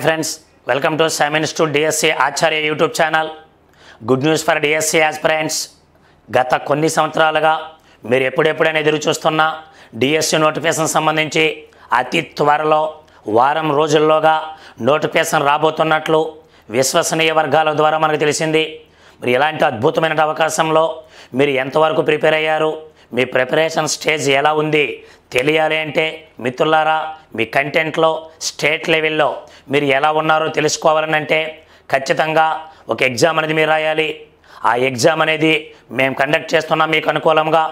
Hi friends, welcome to Simons to DSC Acharya YouTube channel. Good news for DSC aspirants. గత కొన్ని సంవత్సరాలుగా మీరు ఎప్పుడెప్పుడైనా ఎదురు చూస్తున్న డిఎస్సి నోటిఫికేషన్ సంబంధించి అతి త్వరలో వారం రోజుల్లోగా నోటిఫికేషన్ రాబోతున్నట్లు విశ్వసనీయ వర్గాల ద్వారా మనకు తెలిసింది. మరి ఇలాంటి అద్భుతమైన అవకాశంలో మీరు ఎంతవరకు ప్రిపేర్ అయ్యారు, మీ ప్రిపరేషన్ స్టేజ్ ఎలా ఉంది తెలియాలి అంటే మిత్రులారా, మీ కంటెంట్లో స్టేట్ లెవెల్లో మీరు ఎలా ఉన్నారో తెలుసుకోవాలని అంటే ఖచ్చితంగా ఒక ఎగ్జామ్ అనేది మీరు రాయాలి. ఆ ఎగ్జామ్ అనేది మేము కండక్ట్ చేస్తున్నాం మీకు అనుకూలంగా.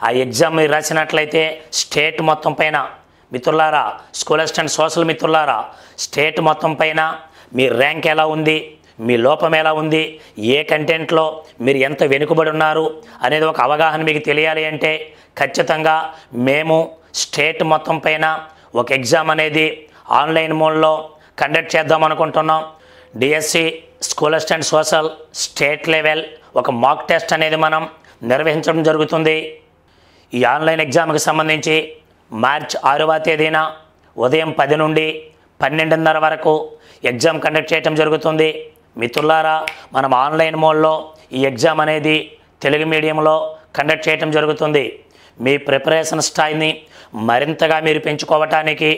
ఆ ఎగ్జామ్ మీరు రాసినట్లయితే స్టేట్ మొత్తం పైన మిత్రులారా, స్కూల్ అసిస్టెంట్ సోషల్ మిత్రులారా, స్టేట్ మొత్తం పైన మీ ర్యాంక్ ఎలా ఉంది, మీ లోపం ఎలా ఉంది, ఏ కంటెంట్లో మీరు ఎంత వెనుకబడి ఉన్నారు అనేది ఒక అవగాహన మీకు తెలియాలి అంటే ఖచ్చితంగా మేము స్టేట్ మొత్తం పైన ఒక ఎగ్జామ్ అనేది ఆన్లైన్ మోడ్లో కండక్ట్ చేద్దాం అనుకుంటున్నాం. DSC school assistant social state level ఒక మాక్ టెస్ట్ అనేది మనం నిర్వహించడం జరుగుతుంది. ఈ ఆన్లైన్ ఎగ్జామ్కి సంబంధించి మార్చి 6వ తేదీన ఉదయం 10 నుండి 12:30 వరకు ఎగ్జామ్ కండక్ట్ చేయడం జరుగుతుంది. మిత్రులారా, మనం ఆన్లైన్ మోడ్లో ఈ ఎగ్జామ్ అనేది తెలుగు మీడియంలో కండక్ట్ చేయడం జరుగుతుంది. మీ ప్రిపరేషన్ స్థాయిని మరింతగా మీరు పెంచుకోవటానికి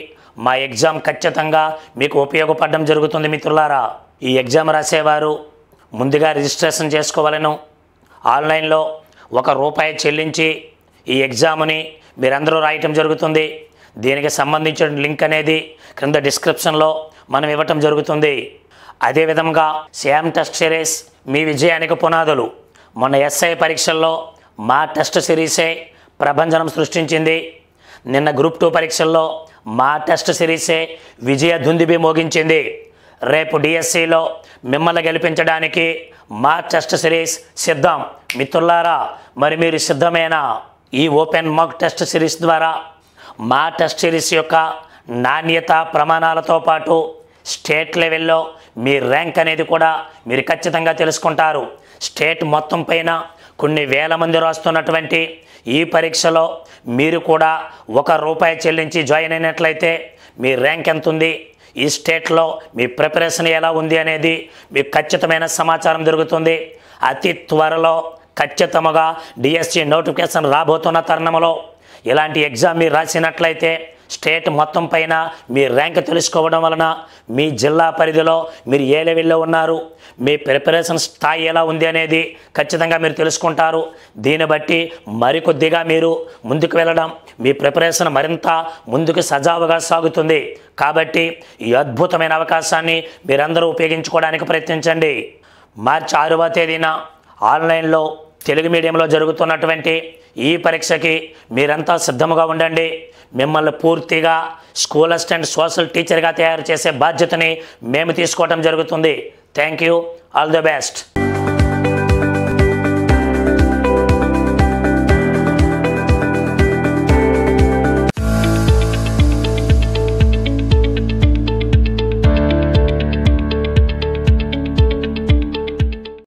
మా ఎగ్జామ్ ఖచ్చితంగా మీకు ఉపయోగపడడం జరుగుతుంది. మిత్రులారా, ఈ ఎగ్జామ్ రాసేవారు ముందుగా రిజిస్ట్రేషన్ చేసుకోవాలను. ఆన్లైన్లో ₹1 చెల్లించి ఈ ఎగ్జామ్ని మీరందరూ రాయటం జరుగుతుంది. దీనికి సంబంధించిన లింక్ అనేది క్రింద డిస్క్రిప్షన్లో మనం ఇవ్వటం జరుగుతుంది. అదేవిధంగా శామ్ టెస్ట్ సిరీస్ మీ విజయానికి పునాదులు. మొన్న ఎస్ఐ పరీక్షల్లో మా టెస్ట్ సిరీసే ప్రభంజనం సృష్టించింది. నిన్న గ్రూప్ 2 పరీక్షల్లో మా టెస్ట్ సిరీసే విజయ దుందుబి మోగించింది. రేపు డిఎస్సిలో మిమ్మల్ని గెలిపించడానికి మా టెస్ట్ సిరీస్ సిద్ధం. మిత్రులారా, మరి మీరు సిద్ధమేనా? ఈ ఓపెన్ మాక్ టెస్ట్ సిరీస్ ద్వారా మా టెస్ట్ సిరీస్ యొక్క నాణ్యత ప్రమాణాలతో పాటు స్టేట్ లెవెల్లో మీ ర్యాంక్ అనేది కూడా మీరు ఖచ్చితంగా తెలుసుకుంటారు. స్టేట్ మొత్తం పైన కొన్ని వేల మంది రాస్తున్నటువంటి ఈ పరీక్షలో మీరు కూడా ₹1 చెల్లించి జాయిన్ అయినట్లయితే మీ ర్యాంక్ ఎంత ఉంది, ఈ స్టేట్లో మీ ప్రిపరేషన్ ఎలా ఉంది అనేది మీకు ఖచ్చితమైన సమాచారం దొరుకుతుంది. అతి త్వరలో ఖచ్చితంగా డిఎస్సి నోటిఫికేషన్ రాబోతున్న తరుణంలో ఇలాంటి ఎగ్జామ్ మీరు రాసినట్లయితే స్టేట్ మొత్తం పైన మీ ర్యాంక్ తెలుసుకోవడం వలన మీ జిల్లా పరిధిలో మీరు ఏ లెవెల్లో ఉన్నారు, మీ ప్రిపరేషన్ స్థాయి ఎలా ఉంది అనేది ఖచ్చితంగా మీరు తెలుసుకుంటారు. దీన్ని బట్టి మరికొద్దిగా మీరు ముందుకు వెళ్ళడం, మీ ప్రిపరేషన్ మరింత ముందుకు సజావుగా సాగుతుంది. కాబట్టి ఈ అద్భుతమైన అవకాశాన్ని మీరందరూ ఉపయోగించుకోవడానికి ప్రయత్నించండి. మార్చి 6వ తేదీన ఆన్లైన్లో తెలుగు మీడియంలో జరుగుతున్నటువంటి ఈ పరీక్షకి మీరంతా సిద్ధంగా ఉండండి. మిమ్మల్ని పూర్తిగా స్కూల్ అసిస్టెంట్ సోషల్ టీచర్గా తయారు చేసే బాధ్యతని మేము తీసుకోవడం జరుగుతుంది. Thank you. All the best.